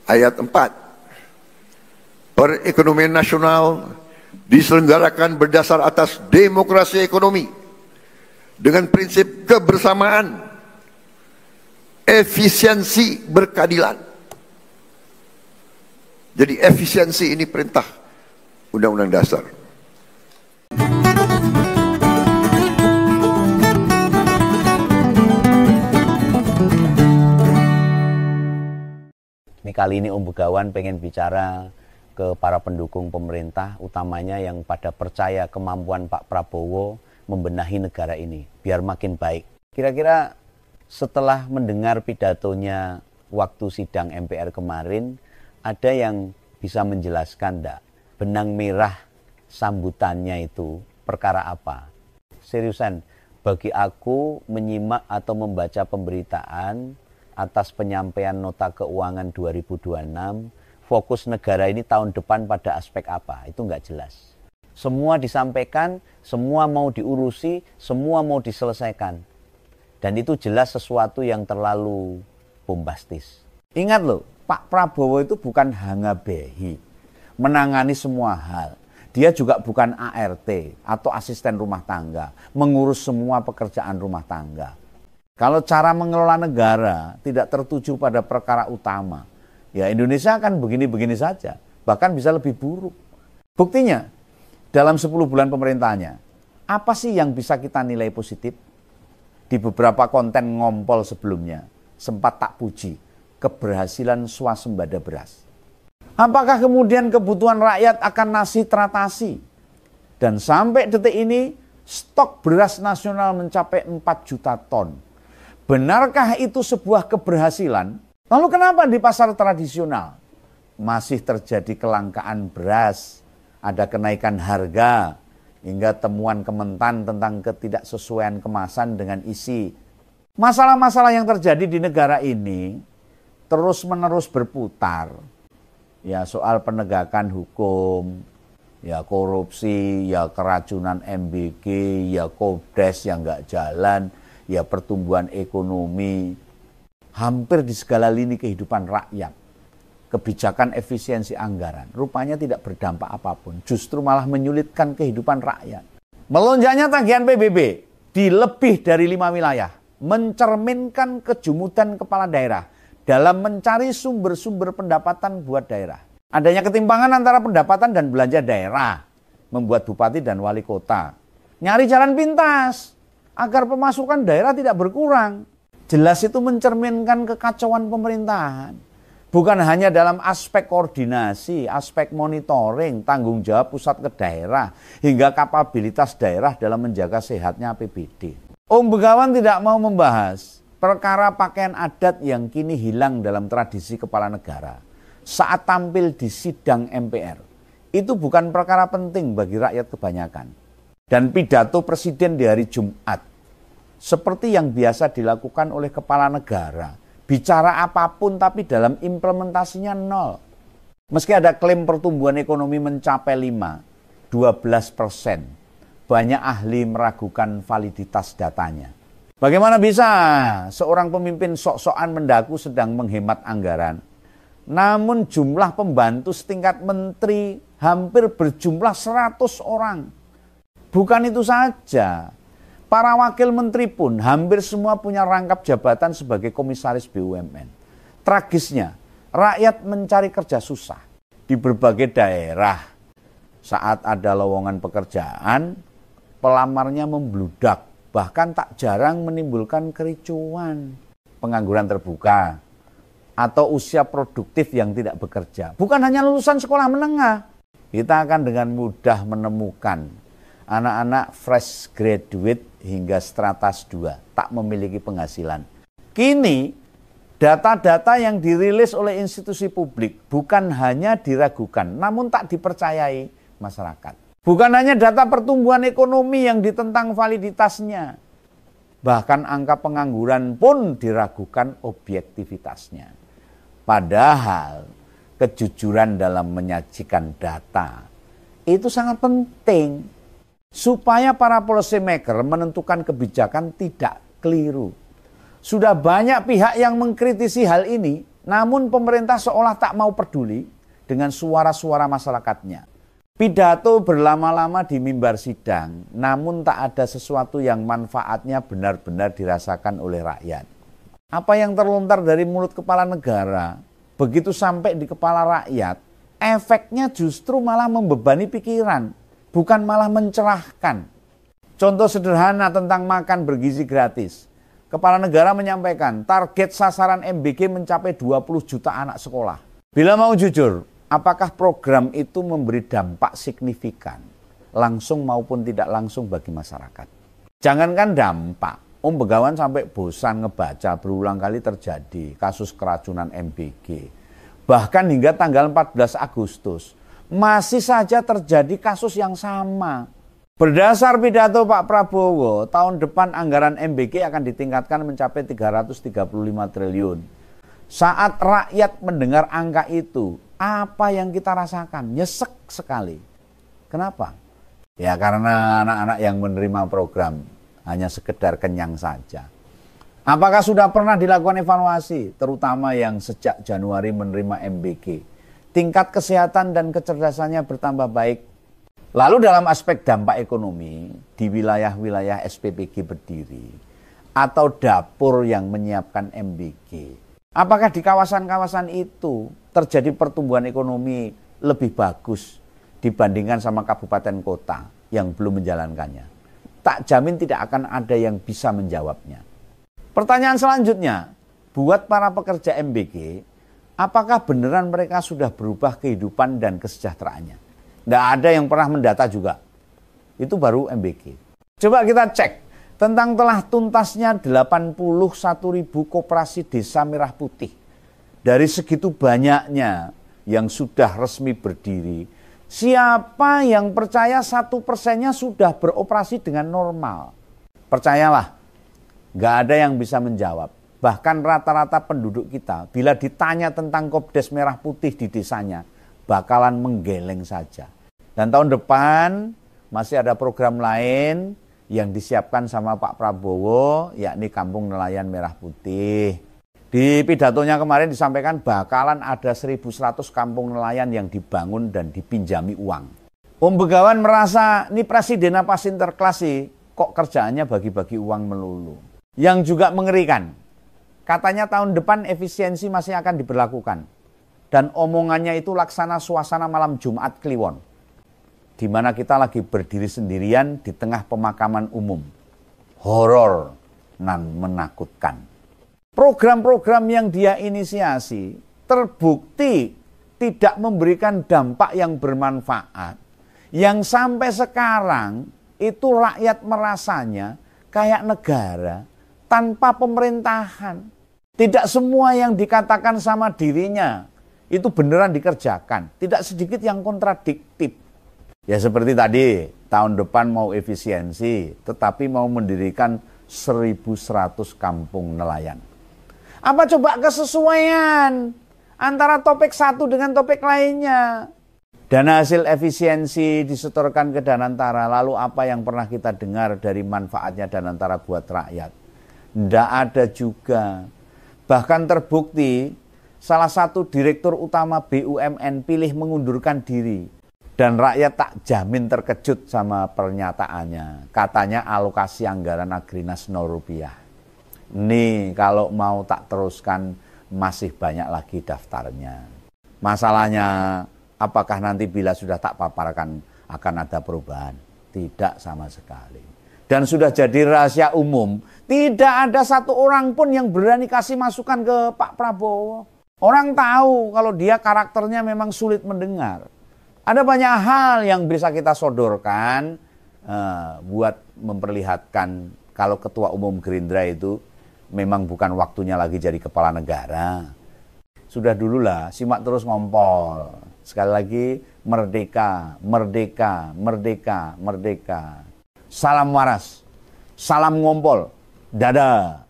ayat 4. Perekonomian nasional diselenggarakan berdasar atas demokrasi ekonomi dengan prinsip kebersamaan, efisiensi, berkeadilan. Jadi efisiensi ini perintah Undang-Undang Dasar. Ini kali ini Om Begawan pengen bicara ke para pendukung pemerintah, utamanya yang pada percaya kemampuan Pak Prabowo membenahi negara ini, biar makin baik. Kira-kira setelah mendengar pidatonya waktu sidang MPR kemarin, ada yang bisa menjelaskan enggak? Benang merah sambutannya itu perkara apa? Seriusan, bagi aku menyimak atau membaca pemberitaan atas penyampaian nota keuangan 2026, fokus negara ini tahun depan pada aspek apa, itu nggak jelas. Semua disampaikan, semua mau diurusi, semua mau diselesaikan. Dan itu jelas sesuatu yang terlalu bombastis. Ingat loh, Pak Prabowo itu bukan hangabehi, menangani semua hal. Dia juga bukan ART atau asisten rumah tangga, mengurus semua pekerjaan rumah tangga. Kalau cara mengelola negara tidak tertuju pada perkara utama, ya Indonesia akan begini-begini saja, bahkan bisa lebih buruk. Buktinya, dalam 10 bulan pemerintahannya, apa sih yang bisa kita nilai positif? Di beberapa konten ngompol sebelumnya, sempat tak puji keberhasilan swasembada beras. Apakah kemudian kebutuhan rakyat akan nasi teratasi? Dan sampai detik ini, stok beras nasional mencapai 4 juta ton. Benarkah itu sebuah keberhasilan? Lalu kenapa di pasar tradisional masih terjadi kelangkaan beras, ada kenaikan harga, hingga temuan Kementan tentang ketidaksesuaian kemasan dengan isi? Masalah-masalah yang terjadi di negara ini terus-menerus berputar. Ya, soal penegakan hukum, ya korupsi, ya keracunan MBG, ya Kodes yang nggak jalan, ya pertumbuhan ekonomi, hampir di segala lini kehidupan rakyat. Kebijakan efisiensi anggaran rupanya tidak berdampak apapun, justru malah menyulitkan kehidupan rakyat. Melonjaknya tagihan PBB di lebih dari 5 wilayah mencerminkan kejumudan kepala daerah dalam mencari sumber-sumber pendapatan buat daerah. Adanya ketimpangan antara pendapatan dan belanja daerah membuat bupati dan wali kota nyari jalan pintas agar pemasukan daerah tidak berkurang. Jelas itu mencerminkan kekacauan pemerintahan. Bukan hanya dalam aspek koordinasi, aspek monitoring, tanggung jawab pusat ke daerah, hingga kapabilitas daerah dalam menjaga sehatnya APBD. Om Begawan tidak mau membahas perkara pakaian adat yang kini hilang dalam tradisi kepala negara saat tampil di sidang MPR. Itu bukan perkara penting bagi rakyat kebanyakan. Dan pidato presiden di hari Jumat, seperti yang biasa dilakukan oleh kepala negara, bicara apapun tapi dalam implementasinya nol. Meski ada klaim pertumbuhan ekonomi mencapai 12%, banyak ahli meragukan validitas datanya. Bagaimana bisa seorang pemimpin sok-sokan mendaku sedang menghemat anggaran, namun jumlah pembantu setingkat menteri hampir berjumlah 100 orang. Bukan itu saja, para wakil menteri pun hampir semua punya rangkap jabatan sebagai komisaris BUMN. Tragisnya, rakyat mencari kerja susah di berbagai daerah. Saat ada lowongan pekerjaan, pelamarnya membludak, bahkan tak jarang menimbulkan kericuan, pengangguran terbuka, atau usia produktif yang tidak bekerja. Bukan hanya lulusan sekolah menengah, kita akan dengan mudah menemukan anak-anak fresh graduate hingga stratas 2 tak memiliki penghasilan. Kini, data-data yang dirilis oleh institusi publik bukan hanya diragukan, namun tak dipercayai masyarakat. Bukan hanya data pertumbuhan ekonomi yang ditentang validitasnya, bahkan angka pengangguran pun diragukan objektivitasnya. Padahal kejujuran dalam menyajikan data itu sangat penting supaya para policy maker menentukan kebijakan tidak keliru. Sudah banyak pihak yang mengkritisi hal ini, Namun pemerintah seolah tak mau peduli dengan suara-suara masyarakatnya. Pidato berlama-lama di mimbar sidang, namun tak ada sesuatu yang manfaatnya benar-benar dirasakan oleh rakyat. Apa yang terlontar dari mulut kepala negara, begitu sampai di kepala rakyat, efeknya justru malah membebani pikiran, bukan malah mencerahkan. Contoh sederhana tentang makan bergizi gratis. Kepala negara menyampaikan target sasaran MBG mencapai 20 juta anak sekolah. Bila mau jujur, apakah program itu memberi dampak signifikan, langsung maupun tidak langsung bagi masyarakat? Jangankan dampak, Om Begawan sampai bosan ngebaca berulang kali terjadi kasus keracunan MBG. Bahkan hingga tanggal 14 Agustus, masih saja terjadi kasus yang sama. Berdasar pidato Pak Prabowo, tahun depan anggaran MBG akan ditingkatkan mencapai 335 triliun. Saat rakyat mendengar angka itu, apa yang kita rasakan? Nyesek sekali. Kenapa? Ya karena anak-anak yang menerima program hanya sekedar kenyang saja. Apakah sudah pernah dilakukan evaluasi, terutama yang sejak Januari menerima MBG? Tingkat kesehatan dan kecerdasannya bertambah baik. Lalu dalam aspek dampak ekonomi, di wilayah-wilayah SPPG berdiri, atau dapur yang menyiapkan MBG, apakah di kawasan-kawasan itu terjadi pertumbuhan ekonomi lebih bagus dibandingkan sama kabupaten kota yang belum menjalankannya? Tak jamin tidak akan ada yang bisa menjawabnya. Pertanyaan selanjutnya, buat para pekerja MBG, apakah beneran mereka sudah berubah kehidupan dan kesejahteraannya? Tidak ada yang pernah mendata juga. Itu baru MBG. Coba kita cek tentang telah tuntasnya 81.000 koperasi desa merah putih. Dari segitu banyaknya yang sudah resmi berdiri, siapa yang percaya 1%-nya sudah beroperasi dengan normal? Percayalah, nggak ada yang bisa menjawab. Bahkan rata-rata penduduk kita, bila ditanya tentang Kopdes merah putih di desanya, bakalan menggeleng saja. Dan tahun depan masih ada program lain yang disiapkan sama Pak Prabowo, yakni Kampung Nelayan Merah Putih. Di pidatonya kemarin disampaikan bakalan ada 1.100 kampung nelayan yang dibangun dan dipinjami uang. Om Begawan merasa ini presiden apa sinterklas sih, kok kerjaannya bagi-bagi uang melulu. Yang juga mengerikan, katanya tahun depan efisiensi masih akan diberlakukan. Dan omongannya itu laksana suasana malam Jumat Kliwon, di mana kita lagi berdiri sendirian di tengah pemakaman umum. Horor dan menakutkan. Program-program yang dia inisiasi terbukti tidak memberikan dampak yang bermanfaat. Yang sampai sekarang itu rakyat merasanya kayak negara tanpa pemerintahan. Tidak semua yang dikatakan sama dirinya itu beneran dikerjakan. Tidak sedikit yang kontradiktif. Ya seperti tadi, tahun depan mau efisiensi, tetapi mau mendirikan 1.100 kampung nelayan. Apa coba kesesuaian antara topik satu dengan topik lainnya? Dana hasil efisiensi disetorkan ke Danantara, lalu apa yang pernah kita dengar dari manfaatnya Danantara buat rakyat? Tidak ada juga. Bahkan terbukti, salah satu direktur utama BUMN pilih mengundurkan diri. Dan rakyat tak jamin terkejut sama pernyataannya. Katanya alokasi anggaran Agrinas 0 rupiah. Nih kalau mau tak teruskan masih banyak lagi daftarnya. Masalahnya apakah nanti bila sudah tak paparkan akan ada perubahan? Tidak sama sekali. Dan sudah jadi rahasia umum, tidak ada satu orang pun yang berani kasih masukan ke Pak Prabowo. Orang tahu kalau dia karakternya memang sulit mendengar. Ada banyak hal yang bisa kita sodorkan buat memperlihatkan kalau Ketua Umum Gerindra itu memang bukan waktunya lagi jadi kepala negara. Sudah dululah, simak terus ngompol. Sekali lagi, merdeka, merdeka, merdeka, merdeka. Salam waras, salam ngompol, dadah.